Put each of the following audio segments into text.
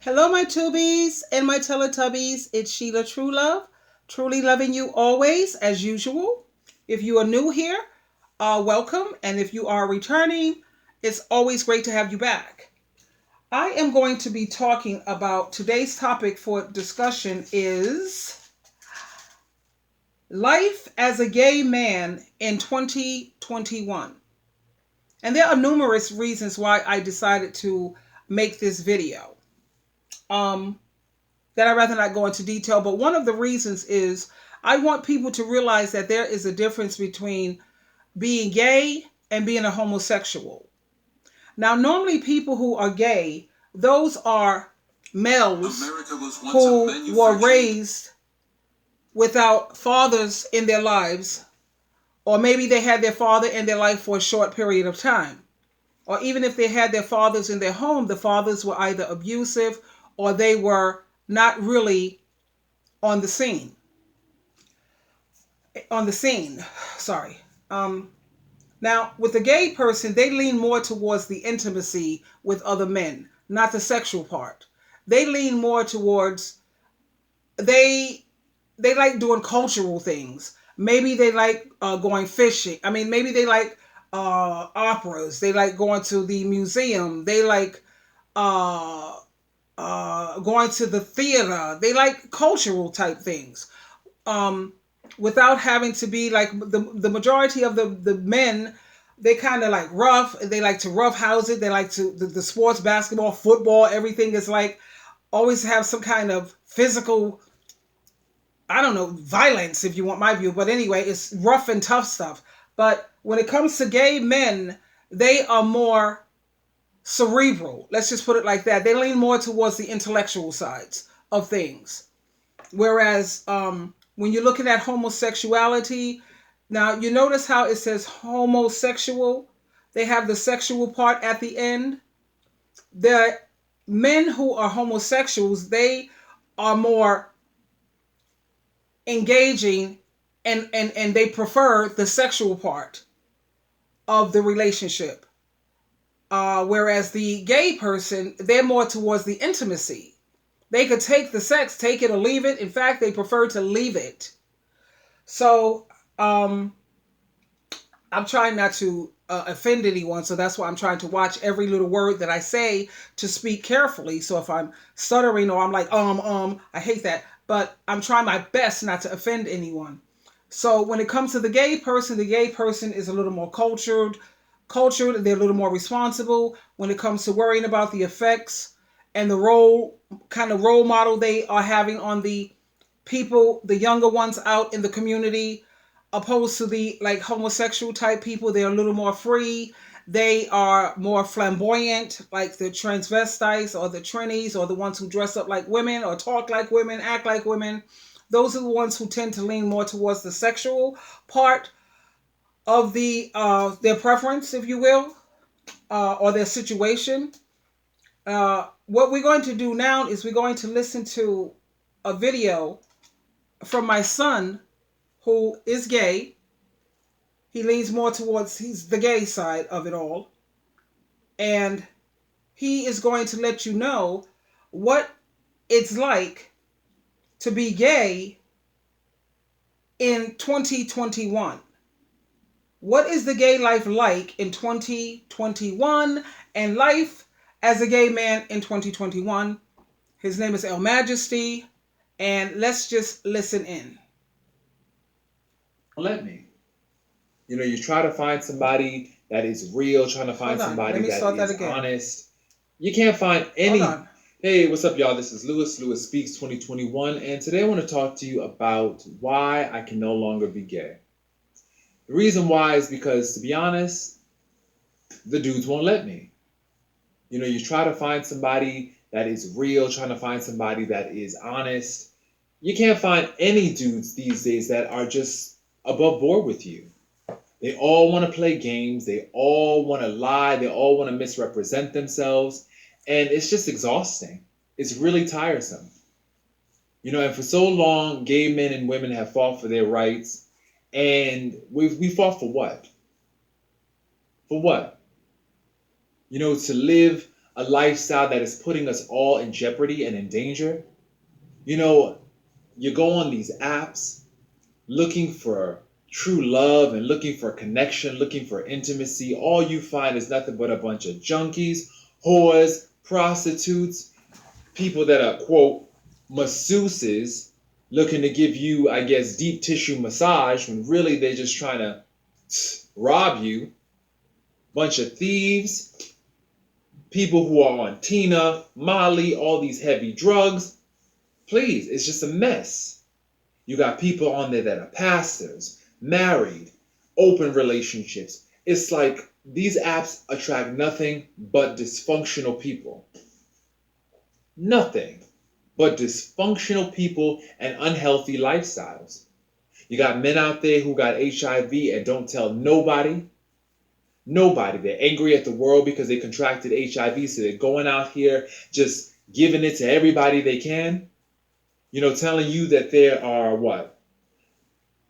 Hello, my tubies and my Teletubbies. It's Sheila True Love, truly loving you always, as usual. If you are new here, welcome. And if you are returning, it's always great to have you back. I am going to be talking about today's topic for discussion is life as a gay man in 2021. And there are numerous reasons why I decided to make this video. Um, that I'd rather not go into detail, but one of the reasons is I want people to realize that there is a difference between being gay and being a homosexual. Now, normally people who are gay, those are males who were raised without fathers in their lives, or maybe they had their father in their life for a short period of time. Or even if they had their fathers in their home, the fathers were either abusive or they were not really on the scene. On the scene, sorry. Now, with a gay person, they lean more towards the intimacy with other men, not the sexual part. They lean more towards they they like doing cultural things. Maybe they like going fishing. I mean, maybe they like operas. They like going to the museum. They like uh, going to the theater. They like cultural type things. Um, Without having to be like the majority of the men, they kind of like rough. They like to rough house it. They like to the sports, basketball, football. Everything is like always have some kind of physical, I don't know, violence if you want my view. But anyway, it's rough and tough stuff. But when it comes to gay men, they are more cerebral. Let's just put it like that. They lean more towards the intellectual sides of things. Whereas when you're looking at homosexuality, now you notice how it says homosexual. They have the sexual part at the end. The men who are homosexuals, they are more engaging and they prefer the sexual part of the relationship. Whereas the gay person, they're more towards the intimacy. They could take the sex, take it or leave it. In fact, they prefer to leave it. So um, I'm trying not to offend anyone. So that's why I'm trying to watch every little word that I say to speak carefully. So if I'm stuttering or I'm like, I hate that. But I'm trying my best not to offend anyone. So when it comes to the gay person is a little more cultured, they're a little more responsible when it comes to worrying about the effects and the role model they are having on the people, the younger ones out in the community, opposed to the like homosexual type people. They're a little more free. They are more flamboyant, like the transvestites or the trannies or the ones who dress up like women or talk like women, act like women. Those are the ones who tend to lean more towards the sexual part of their preference, if you will, or their situation. What we're going to do now is we're going to listen to a video from my son who is gay. He leans more towards he's the gay side of it all. And he is going to let you know what it's like to be gay in 2021. What is the gay life like in 2021 and life as a gay man in 2021? His name is El Majesty, and let's just listen in. Let me. You try to find somebody that is real, trying to find Hold on, let somebody me that start that is again. honest. You can't find Hold any. on. Hey, what's up, y'all? This is Lewis Speaks 2021, and today I want to talk to you about why I can no longer be gay. The reason why is because, to be honest, the dudes won't let me. You try to find somebody that is real, trying to find somebody that is honest. You can't find any dudes these days that are just above board with you. They all want to play games. They all want to lie. They all want to misrepresent themselves. And it's just exhausting. It's really tiresome. And for so long, gay men and women have fought for their rights. And we fought for what? For what? To live a lifestyle that is putting us all in jeopardy and in danger. You know, you go on these apps looking for true love and looking for connection, looking for intimacy. All you find is nothing but a bunch of junkies, whores, prostitutes, people that are, quote, masseuses, looking to give you, I guess, deep tissue massage when really they're just trying to rob you. Bunch of thieves, people who are on Tina, Molly, all these heavy drugs. Please, it's just a mess. You got people on there that are pastors, married, open relationships. It's like these apps attract nothing but dysfunctional people. Nothing but dysfunctional people and unhealthy lifestyles. You got men out there who got HIV and don't tell nobody. Nobody. They're angry at the world because they contracted HIV, so they're going out here just giving it to everybody they can. You know, telling you that they are what?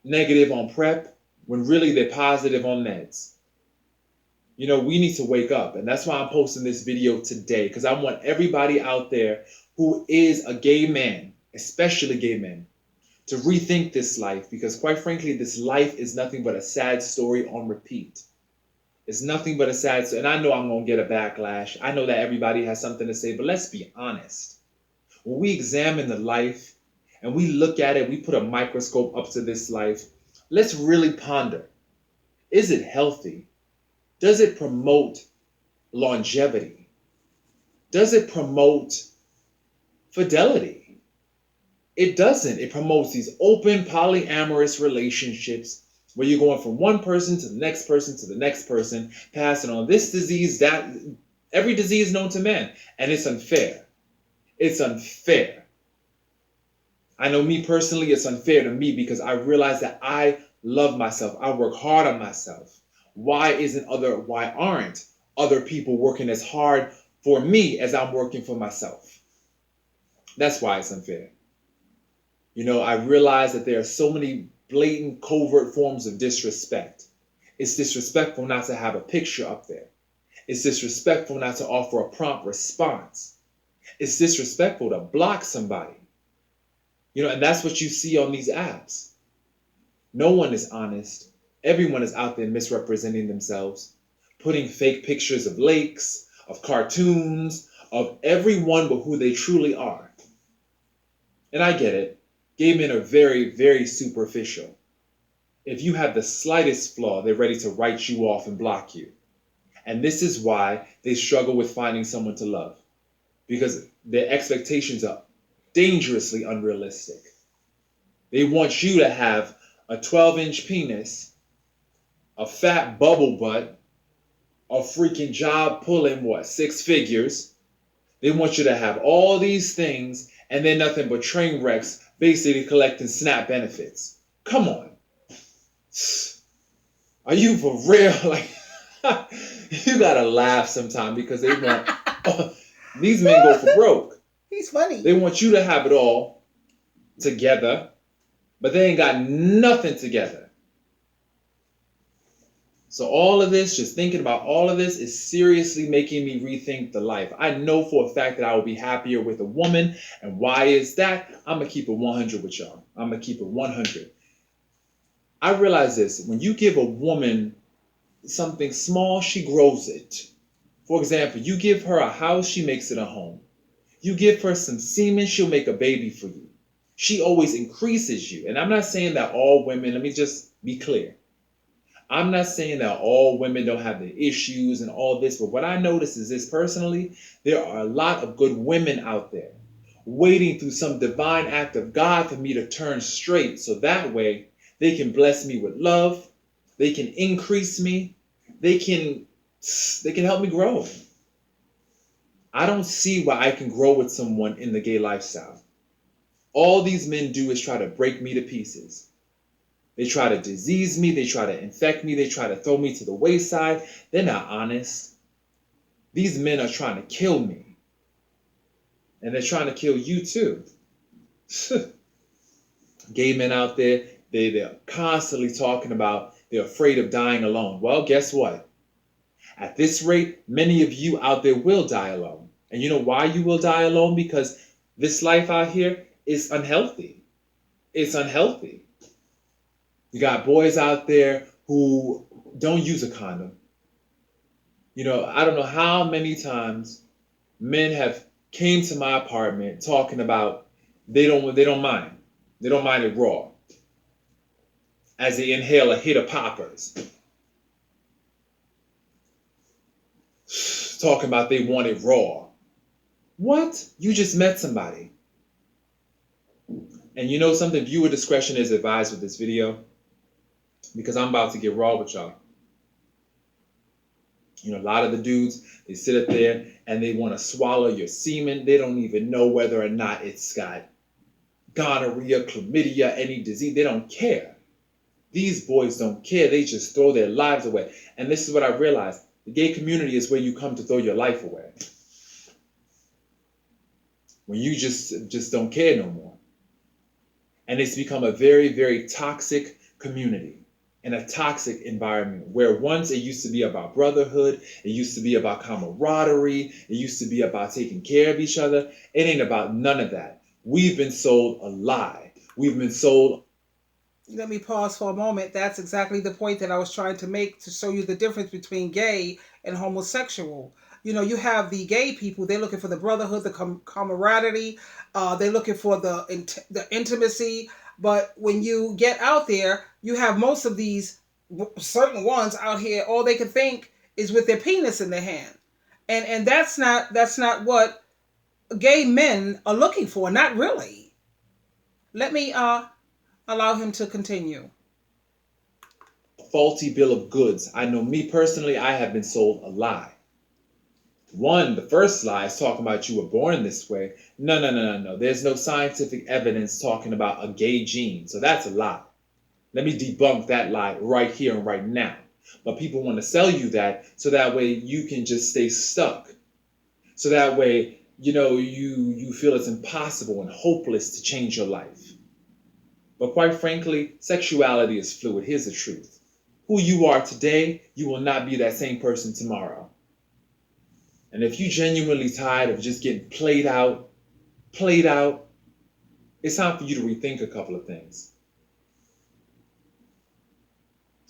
Negative on PrEP, when really they're positive on meds. You know, we need to wake up. And that's why I'm posting this video today, because I want everybody out there who is a gay man, especially gay men, to rethink this life. Because quite frankly, this life is nothing but a sad story on repeat. It's nothing but a sad story. And I know I'm going to get a backlash. I know that everybody has something to say, but let's be honest. When we examine the life and we look at it, we put a microscope up to this life, let's really ponder. Is it healthy? Does it promote longevity? Does it promote fidelity? It doesn't. It promotes these open polyamorous relationships where you're going from one person to the next person to the next person, passing on this disease, that, every disease known to man. And it's unfair. It's unfair. I know me personally, it's unfair to me because I realize that I love myself. I work hard on myself. Why aren't other people working as hard for me as I'm working for myself? That's why it's unfair. You know, I realize that there are so many blatant, covert forms of disrespect. It's disrespectful not to have a picture up there. It's disrespectful not to offer a prompt response. It's disrespectful to block somebody. You know, and that's what you see on these apps. No one is honest. Everyone is out there misrepresenting themselves, putting fake pictures of lakes, of cartoons, of everyone but who they truly are. And I get it. Gay men are very, very superficial. If you have the slightest flaw, they're ready to write you off and block you. And this is why they struggle with finding someone to love. Because their expectations are dangerously unrealistic. They want you to have a 12-inch penis, a fat bubble butt, a freaking job pulling, 6 figures. They want you to have all these things and they're nothing but train wrecks basically collecting SNAP benefits. Come on. Are you for real? Like, you gotta laugh sometime because they want, these men go for broke. He's funny. They want you to have it all together, but they ain't got nothing together. So all of this, just thinking about all of this is seriously making me rethink the life. I know for a fact that I will be happier with a woman. And why is that? I'm going to keep it 100 with y'all. I'm going to keep it 100. I realize this. When you give a woman something small, she grows it. For example, you give her a house, she makes it a home. You give her some semen, she'll make a baby for you. She always increases you. And I'm not saying that all women, let me just be clear. I'm not saying that all women don't have the issues and all this, but what I notice is this personally, there are a lot of good women out there waiting through some divine act of God for me to turn straight so that way they can bless me with love, they can increase me, they can help me grow. I don't see why I can grow with someone in the gay lifestyle. All these men do is try to break me to pieces. They try to disease me. They try to infect me. They try to throw me to the wayside. They're not honest. These men are trying to kill me. And they're trying to kill you too. Gay men out there, they're constantly talking about they're afraid of dying alone. Well, guess what? At this rate, many of you out there will die alone. And you know why you will die alone? Because this life out here is unhealthy. It's unhealthy. You got boys out there who don't use a condom. You know, I don't know how many times men have came to my apartment talking about they don't mind. They don't mind it raw. As they inhale a hit of poppers. Talking about they want it raw. What? You just met somebody. And you know something? Viewer discretion is advised with this video. Because I'm about to get raw with y'all. You know, a lot of the dudes, they sit up there and they want to swallow your semen. They don't even know whether or not it's got gonorrhea, chlamydia, any disease. They don't care. These boys don't care. They just throw their lives away. And this is what I realized. The gay community is where you come to throw your life away. When you just don't care no more. And it's become a very, very toxic community and a toxic environment where once it used to be about brotherhood, it used to be about camaraderie, it used to be about taking care of each other. It ain't about none of that. We've been sold a lie. We've been sold. Let me pause for a moment. That's exactly the point that I was trying to make to show you the difference between gay and homosexual. You know, you have the gay people, they're looking for the brotherhood, the camaraderie, they're looking for the intimacy. But when you get out there, you have most of these certain ones out here, all they can think is with their penis in their hand. And that's not what gay men are looking for, not really. Let me allow him to continue. Faulty bill of goods. I know me personally, I have been sold a lie. One, the first lie is talking about you were born this way. No. There's no scientific evidence talking about a gay gene. So that's a lie. Let me debunk that lie right here and right now. But people want to sell you that so that way you can just stay stuck. So that way, you know, you feel it's impossible and hopeless to change your life. But quite frankly, sexuality is fluid. Here's the truth. Who you are today, you will not be that same person tomorrow. And if you're genuinely tired of just getting played out, it's time for you to rethink a couple of things.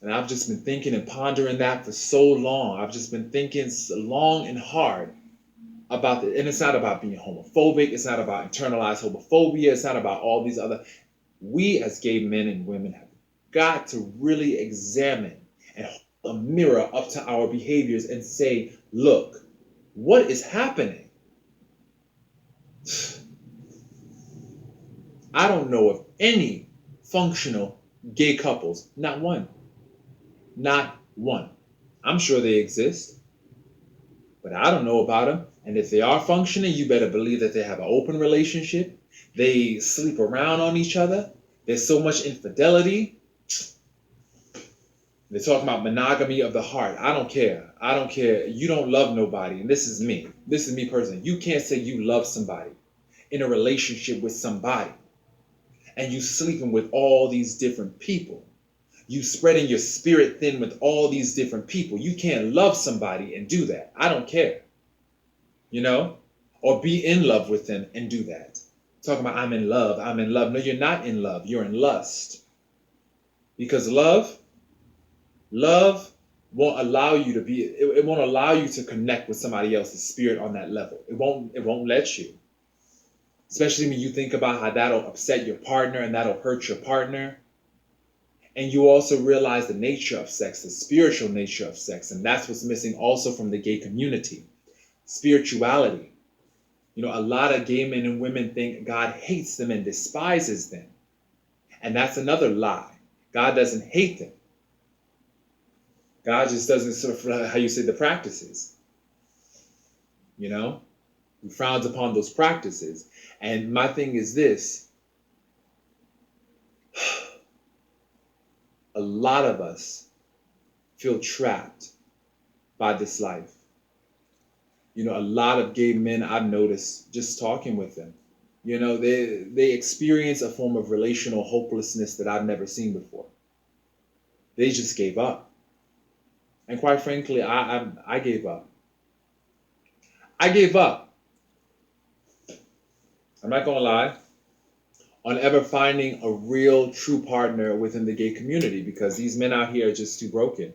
And I've just been thinking and pondering that for so long. I've just been thinking long and hard about it. And it's not about being homophobic. It's not about internalized homophobia. It's not about all these other. We as gay men and women have got to really examine and hold a mirror up to our behaviors and say, look, what is happening? I don't know of any functional gay couples. Not one. Not one. I'm sure they exist, but I don't know about them. And if they are functioning, you better believe that they have an open relationship. They sleep around on each other. There's so much infidelity. They're talking about monogamy of the heart. I don't care. I don't care. You don't love nobody. And this is me. This is me personally. You can't say you love somebody in a relationship with somebody and you sleeping with all these different people. You spreading your spirit thin with all these different people. You can't love somebody and do that. I don't care. You know? Or be in love with them and do that. Talking about I'm in love. No, you're not in love. You're in lust. Because love won't allow you to be, it won't allow you to connect with somebody else's spirit on that level. It won't let you. Especially when you think about how that'll upset your partner and that'll hurt your partner. And you also realize the nature of sex, the spiritual nature of sex. And that's what's missing also from the gay community. Spirituality. You know, a lot of gay men and women think God hates them and despises them. And that's another lie. God doesn't hate them. God just doesn't sort of, how you say, the practices. You know? He frowns upon those practices. And my thing is this. A lot of us feel trapped by this life. You know, a lot of gay men I've noticed just talking with them. You know, they experience a form of relational hopelessness that I've never seen before. They just gave up. And quite frankly, I gave up. I gave up I'm not gonna lie, on ever finding a real true partner within the gay community, because these men out here are just too broken.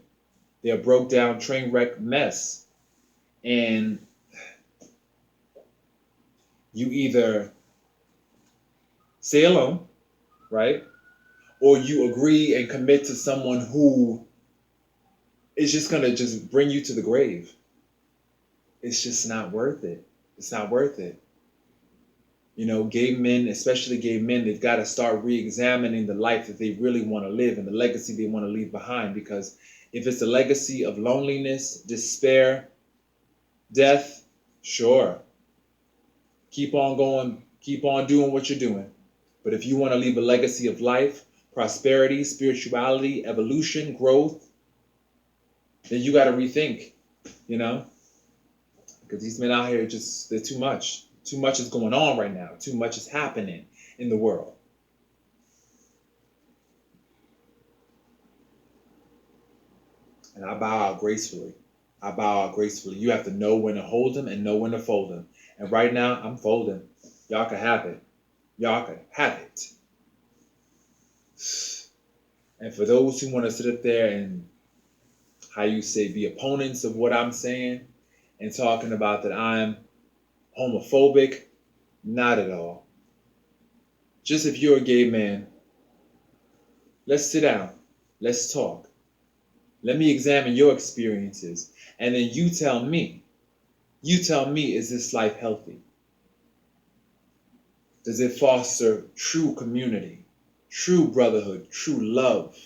They're a broke down train wreck mess. And you either stay alone, right? Or you agree and commit to someone who is just gonna just bring you to the grave. It's just not worth it. It's not worth it. You know, gay men, especially gay men, they've got to start re-examining the life that they really want to live and the legacy they want to leave behind. Because if it's a legacy of loneliness, despair, death, sure, keep on going, keep on doing what you're doing. But if you want to leave a legacy of life, prosperity, spirituality, evolution, growth, then you got to rethink, you know, because these men out here just, they're too much. Too much is going on right now. Too much is happening in the world. And I bow out gracefully. I bow out gracefully. You have to know when to hold them and know when to fold them. And right now, I'm folding. Y'all can have it. Y'all can have it. And for those who want to sit up there and, how you say, be opponents of what I'm saying and talking about that I'm homophobic, not at all. Just if you're a gay man, let's sit down. Let's talk. Let me examine your experiences. And then you tell me, is this life healthy? Does it foster true community, true brotherhood, true love?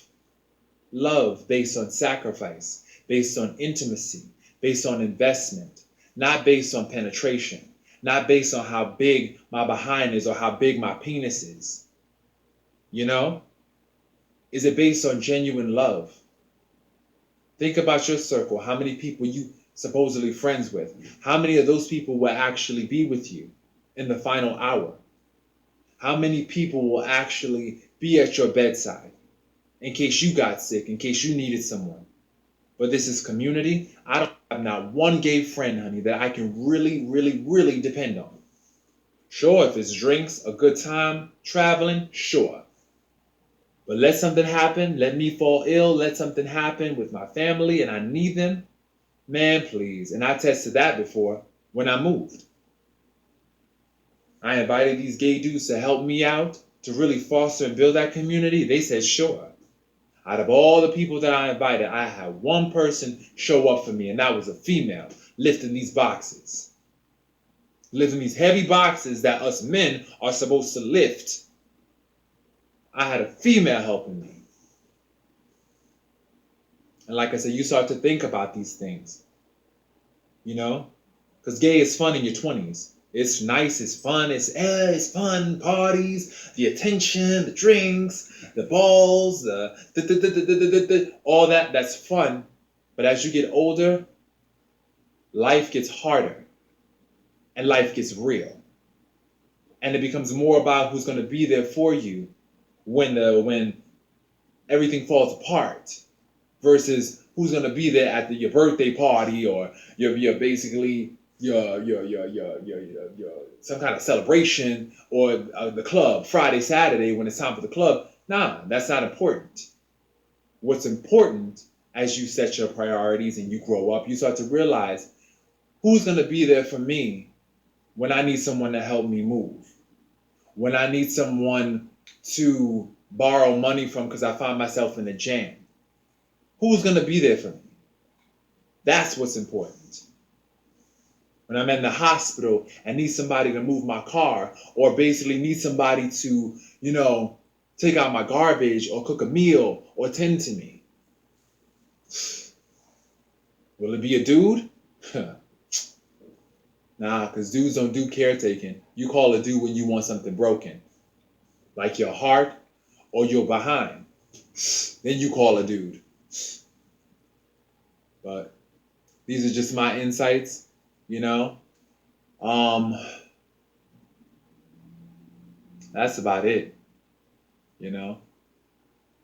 Love based on sacrifice, based on intimacy, based on investment, not based on penetration, not based on how big my behind is or how big my penis is. You know? Is it based on genuine love? Think about your circle, how many people you supposedly friends with. How many of those people will actually be with you in the final hour? How many people will actually be at your bedside in case you got sick, in case you needed someone? But this is community. I don't have not one gay friend, honey, that I can really, really, really depend on. Sure, if it's drinks, a good time, traveling, sure. But let something happen, let me fall ill, let something happen with my family and I need them, man, please. And I tested that before when I moved. I invited these gay dudes to help me out, to really foster and build that community. They said, sure. Out of all the people that I invited, I had one person show up for me, and that was a female, lifting these boxes. Lifting these heavy boxes that us men are supposed to lift. I had a female helping me. And like I said, you start to think about these things. You know? Because gay is fun in your 20s. It's nice, it's fun, it's fun, parties, the attention, the drinks, the balls, all that, that's fun. But as you get older, life gets harder and life gets real. And it becomes more about who's going to be there for you when everything falls apart versus who's going to be there at your birthday party or your basically your some kind of celebration or the club Friday, Saturday when it's time for the club. Nah, that's not important. What's important as you set your priorities and you grow up, you start to realize who's going to be there for me when I need someone to help me move, when I need someone to borrow money from because I find myself in a jam. Who's going to be there for me? That's what's important. When I'm in the hospital and need somebody to move my car or basically need somebody to, take out my garbage or cook a meal or tend to me. Will it be a dude? Nah, because dudes don't do caretaking. You call a dude when you want something broken, like your heart or your behind. Then you call a dude. But these are just my insights. That's about it, And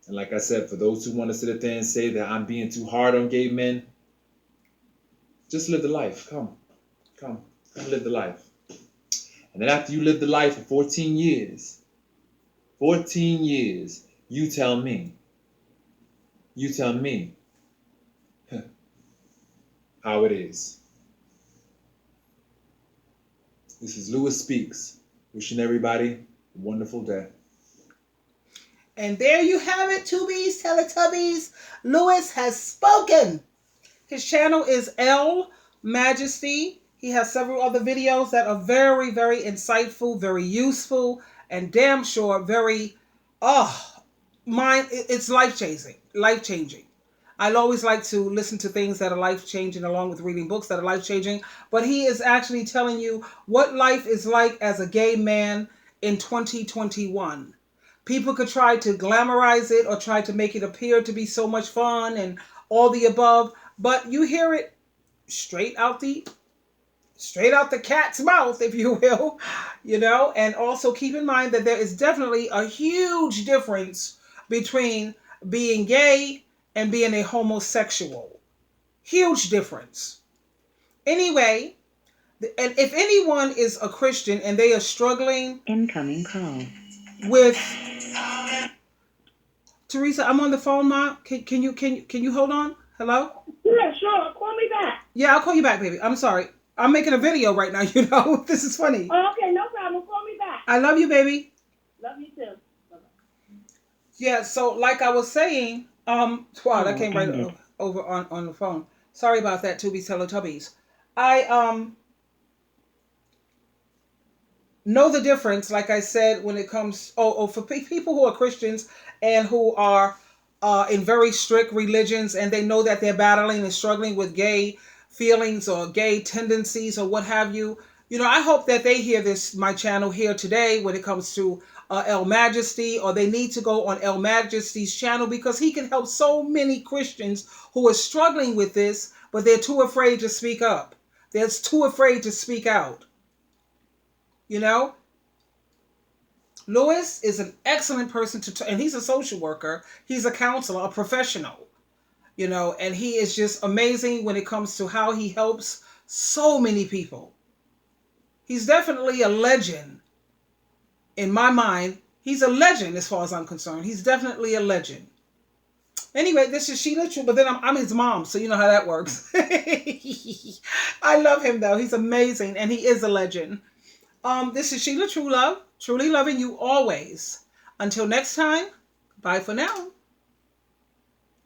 like I said, for those who want to sit there and say that I'm being too hard on gay men, just live the life. Come live the life. And then after you live the life for 14 years, you tell me how it is. This is Lewis Speaks, wishing everybody a wonderful day. And there you have it, Tubies, Teletubbies. Lewis has spoken. His channel is L Majesty. He has several other videos that are very, very insightful, very useful, and damn sure very, it's life-changing. I always like to listen to things that are life-changing along with reading books that are life-changing. But he is actually telling you what life is like as a gay man in 2021. People could try to glamorize it or try to make it appear to be so much fun and all the above, but you hear it straight out the cat's mouth, if you will, and also keep in mind that there is definitely a huge difference between being gay and being a homosexual. Huge difference. Anyway, and if anyone is a Christian and they are struggling incoming call with Teresa, I'm on the phone, Ma. Can you hold on? Hello? Yeah, sure. Call me back. Yeah, I'll call you back, baby. I'm sorry. I'm making a video right now, This is funny. Oh, okay, no problem. Call me back. I love you, baby. Love you too. Bye-bye. Yeah, so like I was saying, wow, that came right over on the phone. Sorry about that, Tubies, Teletubbies. I know the difference, like I said, when it comes for people who are Christians and who are in very strict religions, and they know that they're battling and struggling with gay feelings or gay tendencies or what have you. I hope that they hear my channel here today when it comes to El Majesty, or they need to go on El Majesty's channel, because he can help so many Christians who are struggling with this, but they're too afraid to speak up. They're too afraid to speak out. Lewis is an excellent person and he's a social worker. He's a counselor, a professional, and he is just amazing when it comes to how he helps so many people. He's definitely a legend in my mind. He's a legend as far as I'm concerned. He's definitely a legend. Anyway, this is Sheila True, but then I'm his mom, so you know how that works. I love him though. He's amazing and he is a legend. This is Sheila True Love, truly loving you always. Until next time, bye for now.